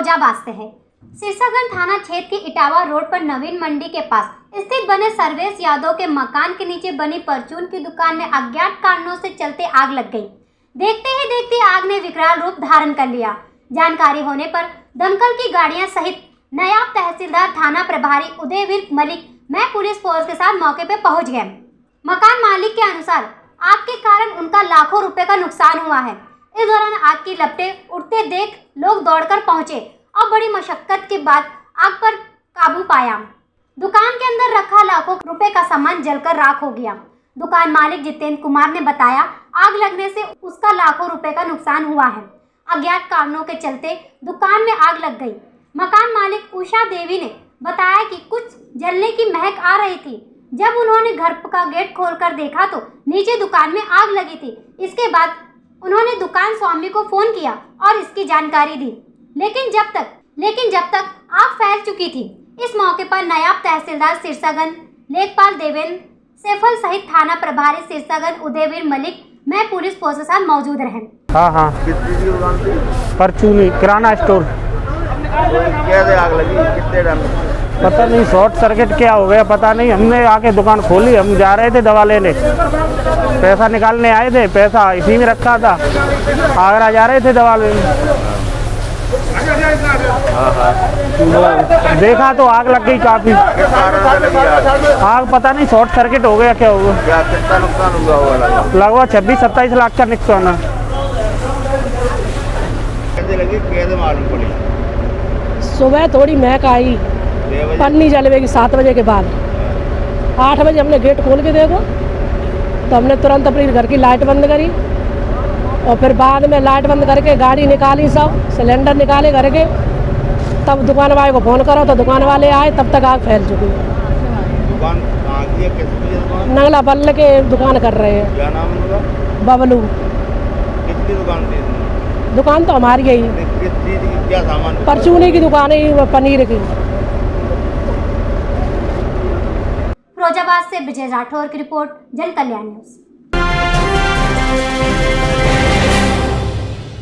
फिरोजाबाद से है। सिरसागंज थाना क्षेत्र के इटावा रोड पर नवीन मंडी के पास स्थित बने सर्वेश यादव के मकान के नीचे बनी परचून की दुकान में अज्ञात कारणों से चलते आग लग गई। देखते ही देखते आग ने विकराल रूप धारण कर लिया। जानकारी होने पर दमकल की गाड़ियां सहित नायब तहसीलदार थाना प्रभारी उदयवीर मलिक मैं पुलिस फोर्स के साथ मौके पर पहुंच गए। मकान मालिक के अनुसार आग के कारण उनका लाखों रुपए का नुकसान हुआ है। इस दौरान आग की लपटें उठते देख लोग दौड़कर पहुंचे और बड़ी मशक्कत के बाद आग पर काबू पाया। दुकान के अंदर रखा लाखों रुपए का सामान जलकर राख हो गया। दुकान मालिक जितेंद्र कुमार ने बताया, आग लगने से उसका लाखों रुपए का नुकसान हुआ है। अज्ञात कारणों के चलते दुकान में आग लग गई। मकान मालिक उषा देवी ने बताया कि कुछ जलने की महक आ रही थी। जब उन्होंने घर का गेट खोलकर देखा तो नीचे दुकान में आग लगी थी। इसके बाद उन्होंने दुकान स्वामी को फोन किया और इसकी जानकारी दी, लेकिन जब तक आग फैल चुकी थी। इस मौके पर नायब तहसीलदार सिरसागंज लेखपाल देवेंद्र सैफल सहित थाना प्रभारी सिरसागंज उदयवीर मलिक मैं पुलिस फोर्स के साथ मौजूद रहे। हाँ कितनी की दुकान थी? परचूनी किराना स्टोर। कैसे आग लगी? कितने टाइम? पता नहीं शॉर्ट सर्किट क्या हो गया, पता नहीं। हमने आके दुकान खोली, हम जा रहे थे दवा लेने, पैसा निकालने आए थे, पैसा इसी में रखा था। आगरा जा रहे थे दवा लेने, देखा तो आग लग गई काफी। आग पता नहीं शॉर्ट सर्किट हो गया क्या हुआ। क्या कितना नुकसान हुआ होगा? लगभग 26-27 लाख का नुकसान है। कैसे लगी? कैसे मालूम पड़ी? सुबह थोड़ी महक आई, पन्नी जलवेगी 7 बजे के बाद। 8 बजे हमने गेट खोल के देखो तो हमने तुरंत अपनी घर की लाइट बंद करी और फिर बाद में लाइट बंद करके गाड़ी निकाली, सब सिलेंडर निकाले घर के। तब दुकान वाले को फ़ोन करो तो दुकान वाले आए, तब तक आग फैल चुकी है। दुकान कहाँ की है? किसकी है दुकान? नगला बल्ले के दुकान कर रहे हैं। क्या नाम उनका? बबलू। किसकी दुकान थी? दुकान तो हमारी है ही। किस चीज़ की? क्या सामान? परचूनी की दुकान है, पनीर की। फिरोजाबाद से विजय राठौर की रिपोर्ट, जन कल्याण न्यूज।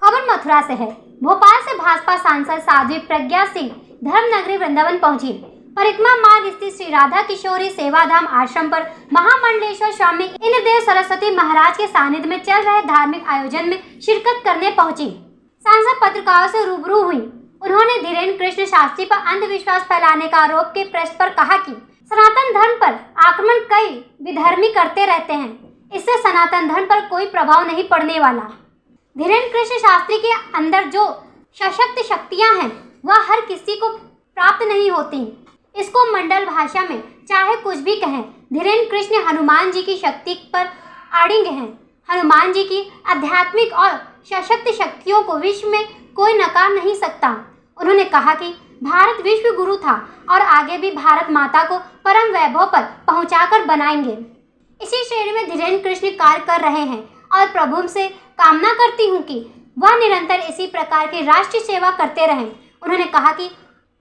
खबर मथुरा से है। भोपाल से भाजपा सांसद साध्वी प्रज्ञा सिंह धर्मनगरी वृंदावन पहुंची। परिक्रमा मार्ग स्थित श्री राधा किशोरी सेवाधाम आश्रम पर महामंडलेश्वर स्वामी इंद्रदेव सरस्वती महाराज के सानिध्य में चल रहे धार्मिक आयोजन में शिरकत करने पहुंची। सांसद पत्रकारों से रूबरू हुई। उन्होंने धीरेन्द्र कृष्ण शास्त्री पर अंधविश्वास फैलाने का आरोप के प्रश्न पर कहा कि सनातन धर्म पर आक्रमण कई विधर्मी करते रहते हैं, इससे सनातन धर्म पर कोई प्रभाव नहीं पड़ने वाला। धीरेन्द्र कृष्ण शास्त्री के अंदर जो सशक्त शक्तियां हैं वह हर किसी को प्राप्त नहीं होती। इसको मंडल भाषा में चाहे कुछ भी कहें, धीरेन्द्र कृष्ण हनुमान जी की शक्ति पर अड़िग हैं। हनुमान जी की आध्यात्मिक और सशक्त शक्तियों को विश्व में कोई नकार नहीं सकता। उन्होंने कहा कि भारत विश्व गुरु था और आगे भी भारत माता को परम वैभव पर पहुंचाकर बनाएंगे। इसी श्रेणी में धीरेन्द्र कृष्ण कार्य कर रहे हैं और प्रभु से कामना करती हूं कि वह निरंतर इसी प्रकार की राष्ट्रीय सेवा करते रहें। उन्होंने कहा कि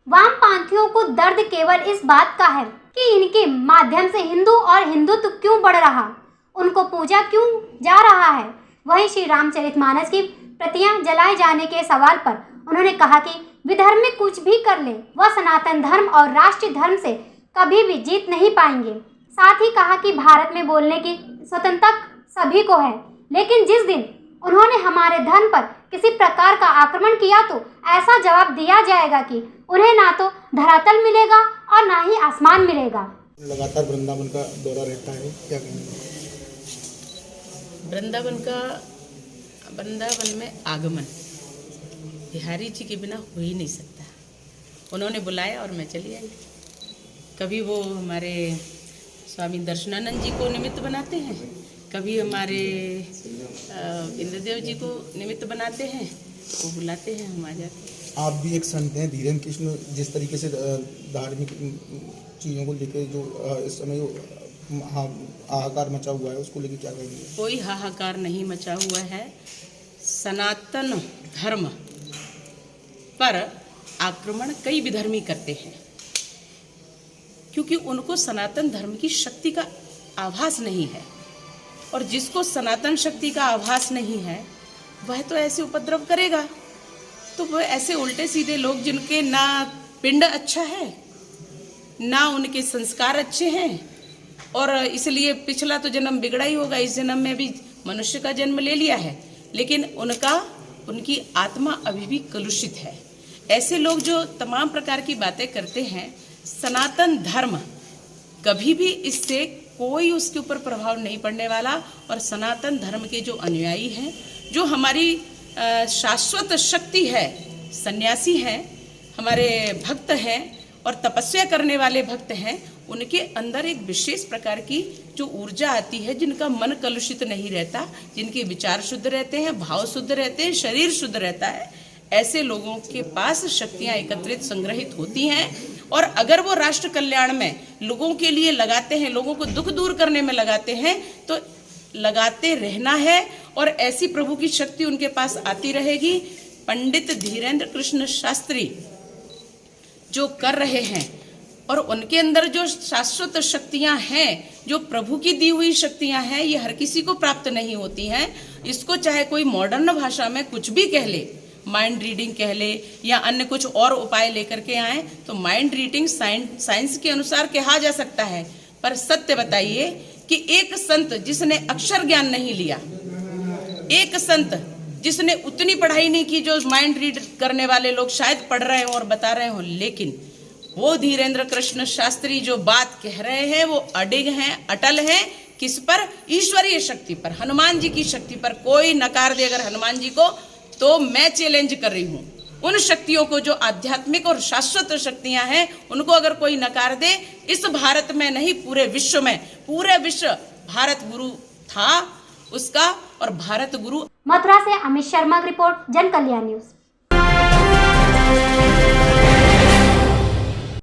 वामपंथियों को दर्द केवल इस बात का है कि इनके माध्यम से हिंदू और हिंदुत्व क्यों बढ़ रहा, उनको पूजा क्यों जा रहा है। वहीं श्री रामचरितमानस की प्रतियां जलाए जाने के सवाल पर उन्होंने कहा कि विधर्मी कुछ भी कर ले, वह सनातन धर्म और राष्ट्रीय धर्म से कभी भी जीत नहीं पाएंगे। साथ ही कहा कि भारत में बोलने की स्वतंत्रता सभी को है, लेकिन जिस दिन उन्होंने हमारे धर्म पर किसी प्रकार का आक्रमण किया तो ऐसा जवाब दिया जाएगा कि उन्हें ना तो धरातल मिलेगा और ना ही आसमान मिलेगा। लगातार वृंदावन का दौरा रहता है, क्या कहेंगे? वृंदावन में आगमन बिहारी जी के बिना हो ही नहीं सकता। उन्होंने बुलाया और मैं चली आई। कभी वो हमारे स्वामी दर्शनानंद जी को निमित्त बनाते हैं, कभी हमारे इंद्रदेव जी को निमित्त बनाते हैं, वो बुलाते हैं, हम आ जाते हैं। आप भी एक संत हैं। धीरेन्द्र कृष्ण जिस तरीके से धार्मिक चीज़ों को लेकर जो इस समय हाहाकार मचा हुआ है, उसको लेकर क्या कहेंगे? कोई हाहाकार नहीं मचा हुआ है। सनातन धर्म पर आक्रमण कई विधर्मी करते हैं, क्योंकि उनको सनातन धर्म की शक्ति का आभास नहीं है। और जिसको सनातन शक्ति का आभास नहीं है वह तो ऐसे उपद्रव करेगा। तो वो ऐसे उल्टे सीधे लोग जिनके ना पिंड अच्छा है, ना उनके संस्कार अच्छे हैं, और इसलिए पिछला तो जन्म बिगड़ा ही होगा, इस जन्म में भी मनुष्य का जन्म ले लिया है, लेकिन उनकी आत्मा अभी भी कलुषित है। ऐसे लोग जो तमाम प्रकार की बातें करते हैं, सनातन धर्म कभी भी इससे कोई उसके ऊपर प्रभाव नहीं पड़ने वाला। और सनातन धर्म के जो अनुयायी हैं, जो हमारी शाश्वत शक्ति है, सन्यासी हैं, हमारे भक्त हैं और तपस्या करने वाले भक्त हैं, उनके अंदर एक विशेष प्रकार की जो ऊर्जा आती है, जिनका मन कलुषित नहीं रहता, जिनके विचार शुद्ध रहते हैं, भाव शुद्ध रहते हैं, शरीर शुद्ध रहता है, ऐसे लोगों के पास शक्तियां एकत्रित संग्रहित होती हैं। और अगर वो राष्ट्र कल्याण में लोगों के लिए लगाते हैं, लोगों को दुख दूर करने में लगाते हैं, तो लगाते रहना है और ऐसी प्रभु की शक्ति उनके पास आती रहेगी। पंडित धीरेन्द्र कृष्ण शास्त्री जो कर रहे हैं, और उनके अंदर जो शाश्वत शक्तियां हैं, जो प्रभु की दी हुई शक्तियां हैं, ये हर किसी को प्राप्त नहीं होती हैं। इसको चाहे कोई मॉडर्न भाषा में कुछ भी कह ले, माइंड रीडिंग कह ले या अन्य कुछ और उपाय लेकर के आए, तो माइंड रीडिंग साइंस के अनुसार कहा जा सकता है। पर सत्य बताइए कि एक संत जिसने अक्षर ज्ञान नहीं लिया, एक संत जिसने उतनी पढ़ाई नहीं की जो माइंड रीड करने वाले लोग शायद पढ़ रहे हो और बता रहे हो, लेकिन वो धीरेन्द्र कृष्ण शास्त्री जो बात कह रहे हैं वो अडिग हैं, अटल हैं। किस पर? ईश्वरीय शक्ति पर, हनुमान जी की शक्ति पर। कोई नकार दे अगर हनुमान जी को, तो मैं चैलेंज कर रही हूँ उन शक्तियों को जो आध्यात्मिक और शाश्वत शक्तियां हैं, उनको अगर कोई नकार दे, इस भारत में नहीं पूरे विश्व में, पूरे विश्व भारत गुरु था उसका, और भारत गुरु। मथुरा से अमित शर्मा की रिपोर्ट, जन कल्याण न्यूज।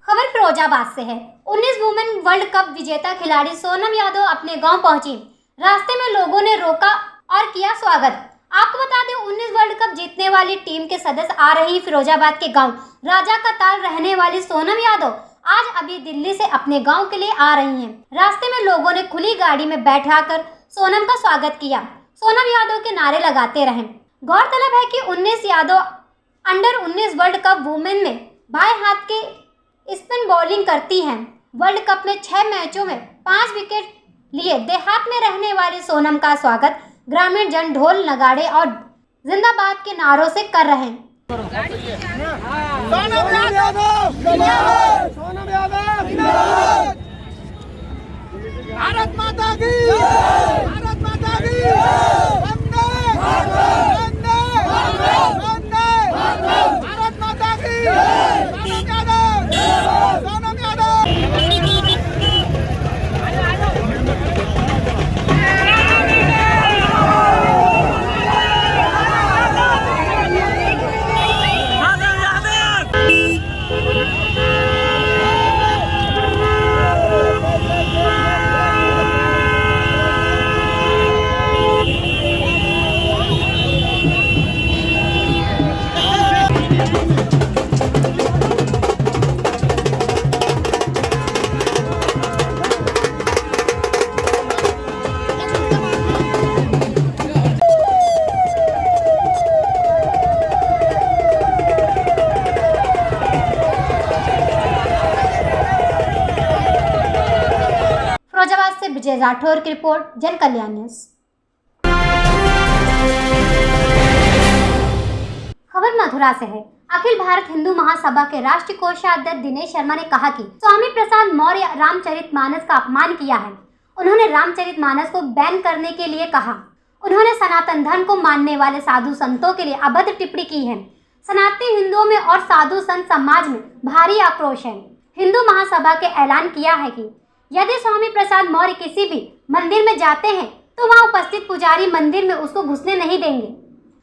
खबर फिरोजाबाद से है। 19 वुमेन वर्ल्ड कप विजेता खिलाड़ी सोनम यादव अपने गांव पहुंची। रास्ते में लोगों ने रोका और किया स्वागत। आपको बता दें, 19 वर्ल्ड कप जीतने वाली टीम के सदस्य आ रही फिरोजाबाद के गांव राजा का ताल रहने वाली सोनम यादव आज अभी दिल्ली से अपने गांव के लिए आ रही हैं। रास्ते में लोगों ने खुली गाड़ी में बैठाकर सोनम का स्वागत किया, सोनम यादव के नारे लगाते रहे। गौरतलब है कि 19 Yadav under 19 world cup women में बाएं हाथ के स्पिन बॉलिंग करती हैं। वर्ल्ड कप में 6 मैचों में 5 विकेट लिए देहात में रहने वाली सोनम का स्वागत ग्रामीण जन ढोल नगाड़े और जिंदाबाद के नारों से कर रहे हैं। भारत माता की, भारत माता की, वंदे वंदे वंदे, भारत माता की, सोनम यादव। विजय राठौर की रिपोर्ट, जन कल्याण न्यूज। खबर मथुरा से है। अखिल भारत हिंदू महासभा के राष्ट्रीय कोषाध्यक्ष दिनेश शर्मा ने कहा कि स्वामी प्रसाद मौर्य रामचरितमानस का अपमान किया है। उन्होंने रामचरितमानस को बैन करने के लिए कहा। उन्होंने सनातन धर्म को मानने वाले साधु संतों के लिए अभद्र टिप्पणी की है। सनातनी हिंदुओं में और साधु संत समाज में भारी आक्रोश है। हिंदू महासभा के ऐलान किया है कि यदि स्वामी प्रसाद मौर्य किसी भी मंदिर में जाते हैं तो वहां उपस्थित पुजारी मंदिर में उसको घुसने नहीं देंगे।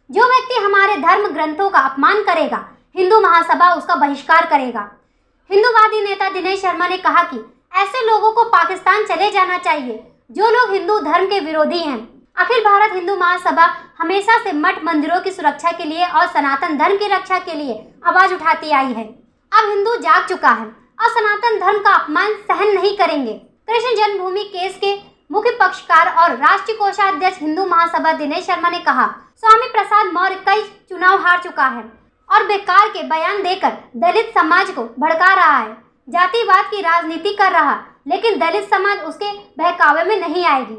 जो व्यक्ति हमारे धर्म ग्रंथों का अपमान करेगा, हिंदू महासभा उसका बहिष्कार करेगा। हिंदूवादी नेता दिनेश शर्मा ने कहा कि ऐसे लोगों को पाकिस्तान चले जाना चाहिए जो लोग हिंदू धर्म के विरोधी हैं। अखिल भारत हिंदू महासभा हमेशा से मठ मंदिरों की सुरक्षा के लिए और सनातन धर्म की रक्षा के लिए आवाज उठाती आई है। अब हिंदू जाग चुका है और सनातन धर्म का अपमान सहन नहीं करेंगे। कृष्ण जन्मभूमि केस के मुख्य पक्षकार और राष्ट्रीय कोषाध्यक्ष हिंदू महासभा दिनेश शर्मा ने कहा, स्वामी प्रसाद मौर्य कई चुनाव हार चुका है। और बेकार के बयान देकर दलित समाज को भड़का रहा है, जातिवाद की राजनीति कर रहा, लेकिन दलित समाज उसके बहकावे में नहीं आएगी।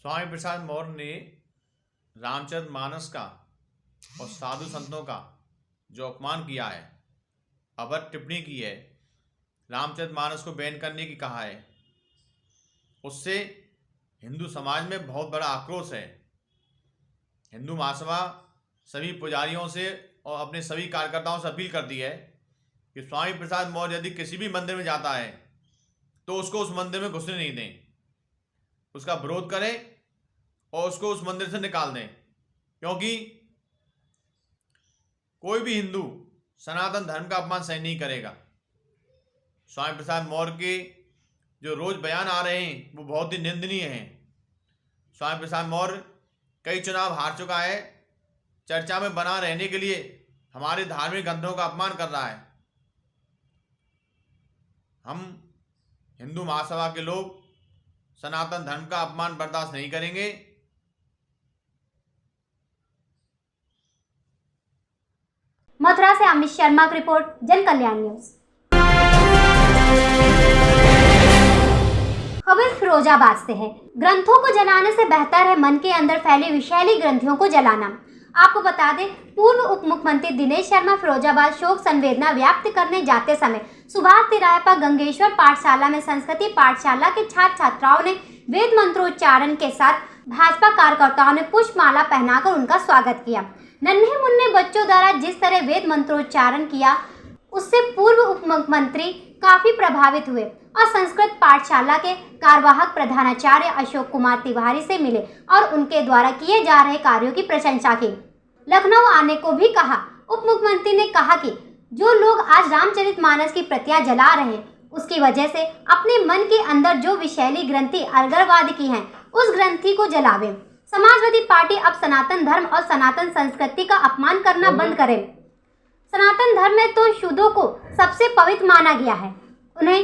स्वामी प्रसाद मौर्य ने रामचरित मानस का और साधु संतों का जो अपमान किया है, अभद्र टिप्पणी की है, रामचरित मानस को बैन करने की कहा है, उससे हिंदू समाज में बहुत बड़ा आक्रोश है। हिंदू महासभा सभी पुजारियों से और अपने सभी कार्यकर्ताओं से अपील करती है कि स्वामी प्रसाद मौर्य यदि किसी भी मंदिर में जाता है तो उसको उस मंदिर में घुसने नहीं दें, उसका विरोध करें और उसको उस मंदिर से निकाल दें, क्योंकि कोई भी हिंदू सनातन धर्म का अपमान सहन नहीं करेगा। स्वामी प्रसाद मौर्य के जो रोज बयान आ रहे हैं वो बहुत ही निंदनीय हैं। स्वामी प्रसाद मौर्य कई चुनाव हार चुका है, चर्चा में बना रहने के लिए हमारे धार्मिक ग्रंथों का अपमान कर रहा है। हम हिंदू महासभा के लोग सनातन धर्म का अपमान बर्दाश्त नहीं करेंगे। मथुरा से अमित शर्मा की रिपोर्ट, जन कल्याण न्यूज। खबर फिरोजाबाद से है। ग्रंथों को जलाने से बेहतर है मन के अंदर फैली विषैली ग्रंथियों को जलाना। आपको बता दें, पूर्व उप मुख्यमंत्री दिनेश शर्मा फिरोजाबाद शोक संवेदना व्यक्त करने जाते समय सुभाष तिराहे पर गंगेश्वर पाठशाला में संस्कृति पाठशाला के छात्र छात्राओं ने वेद मंत्रोच्चारण के साथ भाजपा कार्यकर्ताओं ने पुष्पमाला पहनाकर उनका स्वागत किया। नन्हे मुन्ने बच्चों द्वारा जिस तरह वेद मंत्रोच्चारण किया, उससे पूर्व उप मुख्यमंत्री काफी प्रभावित हुए और संस्कृत पाठशाला के कार्यवाहक प्रधानाचार्य अशोक कुमार तिवारी से मिले और उनके द्वारा किए जा रहे कार्यों की प्रशंसा की। लखनऊ आने को भी कहा। उप मुख्यमंत्री ने कहा कि जो लोग आज रामचरितमानस की प्रतियां जला रहे हैं, उसकी वजह से अपने मन के अंदर जो विषैली ग्रंथि अलगरवाद की हैं, उस ग्रंथि को जलावे। समाजवादी पार्टी अब सनातन धर्म और सनातन संस्कृति का अपमान करना बंद करे। सनातन धर्म में तो शूद्रों को सबसे पवित्र माना गया है, उन्हें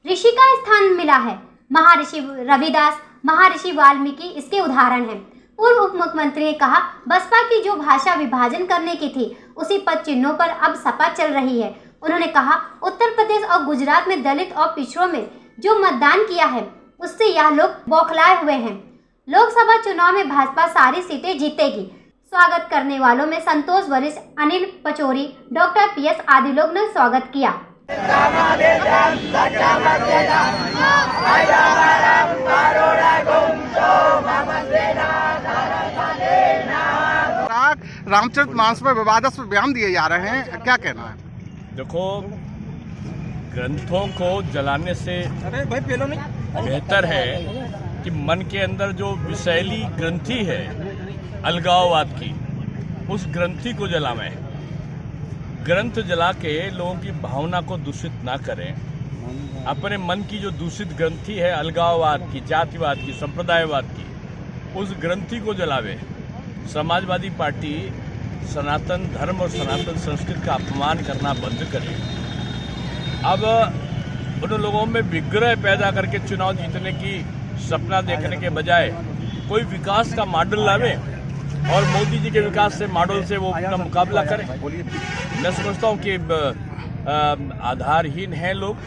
ऋषि का स्थान मिला है। महर्षि रविदास, महर्षि वाल्मीकि इसके उदाहरण हैं। पूर्व उप मुख्यमंत्री ने कहा, बसपा की जो भाषा विभाजन करने की थी, उसी पद चिन्हों पर अब सपा चल रही है। उन्होंने कहा, उत्तर प्रदेश और गुजरात में दलित और पिछड़ों में जो मतदान किया है, उससे यह लोग बौखलाए हुए हैं। लोकसभा चुनाव में भाजपा सारी सीटें जीतेगी। स्वागत करने वालों में संतोष वरिष्ठ, अनिल पचौरी, डॉक्टर PS आदि लोग ने स्वागत किया। रामचरितमानस पर विवादास्पद बयान दिए जा रहे हैं, क्या कहना है? देखो, ग्रंथों को जलाने से बेहतर है कि मन के अंदर जो विषैली ग्रंथि है अलगाववाद की, उस ग्रंथि को जलावें। ग्रंथ जला के लोगों की भावना को दूषित ना करें। अपने मन की जो दूषित ग्रंथि है अलगाववाद की, जातिवाद की, संप्रदायवाद की, उस ग्रंथि को जलावे। समाजवादी पार्टी सनातन धर्म और सनातन संस्कृति का अपमान करना बंद करे। अब उन लोगों में विग्रह पैदा करके चुनाव जीतने की सपना देखने के बजाय कोई विकास का मॉडल लावे और मोदी जी के विकास से मॉडल से वो अपना मुकाबला करें। मैं समझता हूँ कि आधारहीन हैं लोग।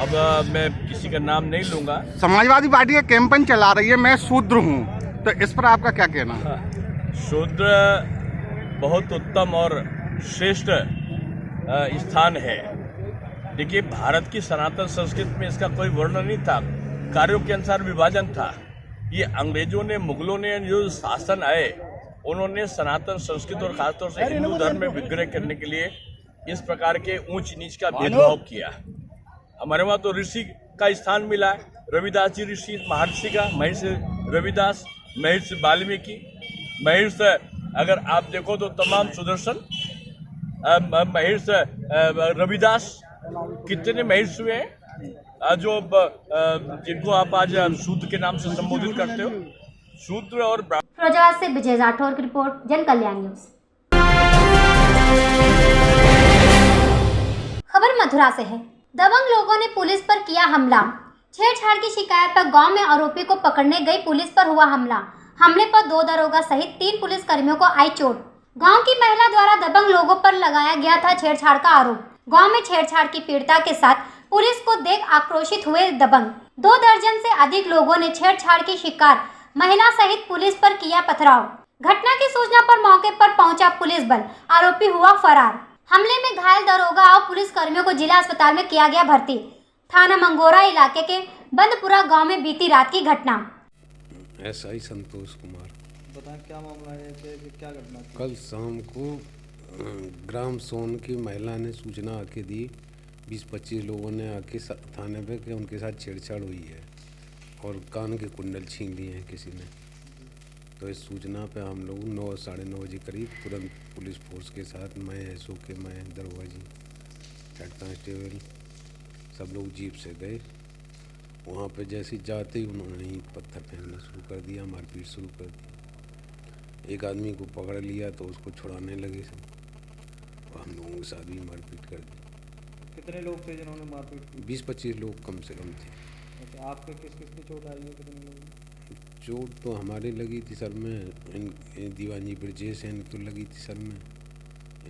अब मैं किसी का नाम नहीं लूँगा। समाजवादी पार्टी का कैंपेन चला रही है, मैं शूद्र हूँ, तो इस पर आपका क्या कहना है? शूद्र बहुत उत्तम और श्रेष्ठ स्थान है। देखिए, भारत की सनातन संस्कृति में इसका कोई वर्णन नहीं था, कार्यों के अनुसार विभाजन था। ये अंग्रेजों ने, मुगलों ने जो शासन आए, उन्होंने सनातन संस्कृति और खासतौर से हिंदू धर्म में विग्रह करने के लिए इस प्रकार के ऊंच नीच का भेदभाव किया। हमारे वहाँ तो ऋषि का स्थान मिला है। रविदास जी ऋषि, महर्षि का, महर्षि रविदास, महर्षि वाल्मीकि, महर्षि अगर आप देखो तो तमाम सुदर्शन, महर्षि रविदास, कितने महर्षि हुए हैं जो जिनको आप आज शूद्र के नाम से संबोधित करते हो। शूद्र और फिरोजाबाद से विजय राठौर की रिपोर्ट, जन कल्याण न्यूज। खबर मथुरा से है। दबंग लोगों ने पुलिस पर किया हमला। छेड़छाड़ की शिकायत पर गांव में आरोपी को पकड़ने गई पुलिस पर हुआ हमला। हमले पर 2 दरोगा सहित 3 पुलिस कर्मियों को आई चोट। गांव की महिला द्वारा दबंग लोगों पर लगाया गया था छेड़छाड़ का आरोप। गांव में छेड़छाड़ की पीड़िता के साथ पुलिस को देख आक्रोशित हुए दबंग। 2 दर्जन से अधिक लोगों ने छेड़छाड़ की शिकार महिला सहित पुलिस पर किया पथराव। घटना की सूचना पर मौके पर पहुंचा पुलिस बल, आरोपी हुआ फरार। हमले में घायल दरोगा और पुलिस कर्मियों को जिला अस्पताल में किया गया भर्ती। थाना मंगोरा इलाके के बंदपुरा गांव में बीती रात की घटना। एसआई संतोष कुमार। बताएं क्या मामला है, क्या घटना थी? कल शाम को ग्राम सोन की महिला ने सूचना आके दी, 20-25 लोगों ने आके थाने पे कि उनके साथ छेड़छाड़ हुई है और कान के कुंडल छीन लिए हैं किसी ने। तो इस सूचना पे हम लोग 9 साढ़े 9 बजे करीब तुरंत पुलिस फोर्स के साथ मैं दरोगा जी, हेड कांस्टेबल सब लोग जीप से गए। वहाँ पे जैसे जाते ही उन्होंने ही पत्थर फेंकना शुरू कर दिया, मारपीट शुरू कर दी। एक आदमी को पकड़ लिया तो उसको छुड़ाने लगे सब, और हम लोगों के साथ भी मारपीट कर दी। कितने लोग थे जिन्होंने मारपीट की? 20-25 लोग कम से कम थे। अच्छा, आपके किस की चोट आई है? कितने लोग? चोट तो हमारे लगी थी सर में, इन दीवानी ब्रजेश है, इनको लगी थी सर में,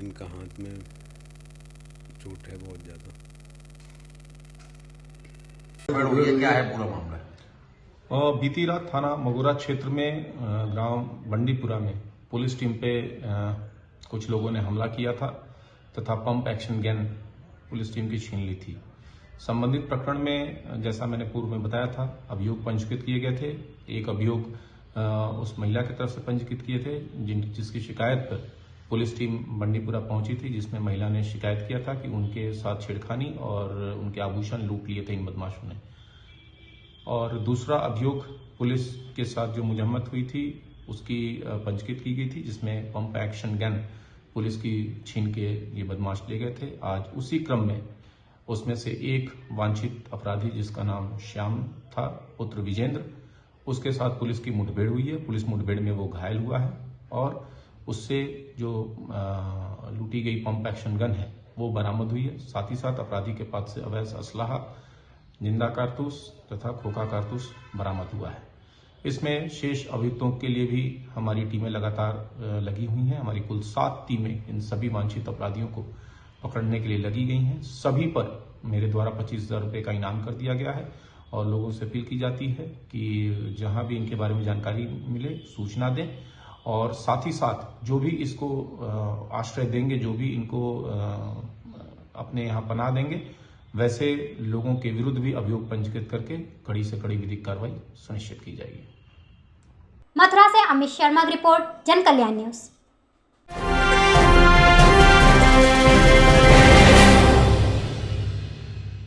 इनका हाथ में चोट है बहुत ज़्यादा। क्या है पूरा मामला? बीती रात थाना मगोरा क्षेत्र में गांव बंडीपुरा में पुलिस टीम पे कुछ लोगों ने हमला किया था तथा pump action gun police team की छीन ली थी। संबंधित प्रकरण में जैसा मैंने पूर्व में बताया था, अभियोग पंजीकृत किए गए थे। एक अभियोग उस महिला की तरफ से पंजीकृत किए थे जिसकी शिकायत पर पुलिस टीम बंडीपुरा पहुंची थी, जिसमें महिला ने शिकायत किया था कि उनके साथ छेड़खानी और उनके आभूषण लूट लिए थे इन बदमाशों ने। और दूसरा अभियोग पुलिस के साथ जो मुजम्मत हुई थी उसकी पंजीकृत की गई थी, जिसमें पंप एक्शन गन पुलिस की छीन के ये बदमाश ले गए थे। आज उसी क्रम में उसमें से एक वांछित अपराधी जिसका नाम श्याम था पुत्र विजेंद्र, उसके साथ पुलिस की मुठभेड़ हुई है। पुलिस मुठभेड़ में वो घायल हुआ है और उससे जो लूटी गई पंप एक्शन गन है वो बरामद हुई है। साथ ही साथ अपराधी के पास से अवैध असलाहा, जिंदा कारतूस तथा खोखा कारतूस बरामद हुआ है। इसमें शेष अभियुक्तों के लिए भी हमारी टीमें लगातार लगी हुई हैं। हमारी कुल 7 टीमें इन सभी वांछित अपराधियों को पकड़ने के लिए लगी गई हैं। सभी पर मेरे द्वारा 25,000 रुपये का इनाम कर दिया गया है और लोगों से अपील की जाती है कि जहां भी इनके बारे में जानकारी मिले सूचना दें, और साथ ही साथ जो भी इसको आश्रय देंगे, जो भी इनको अपने यहाँ पनाह देंगे, वैसे लोगों के विरुद्ध भी अभियोग पंजीकृत करके कड़ी से कड़ी विधिक कार्रवाई सुनिश्चित की जाएगी। मथुरा से अमित शर्मा की रिपोर्ट, जन कल्याण न्यूज।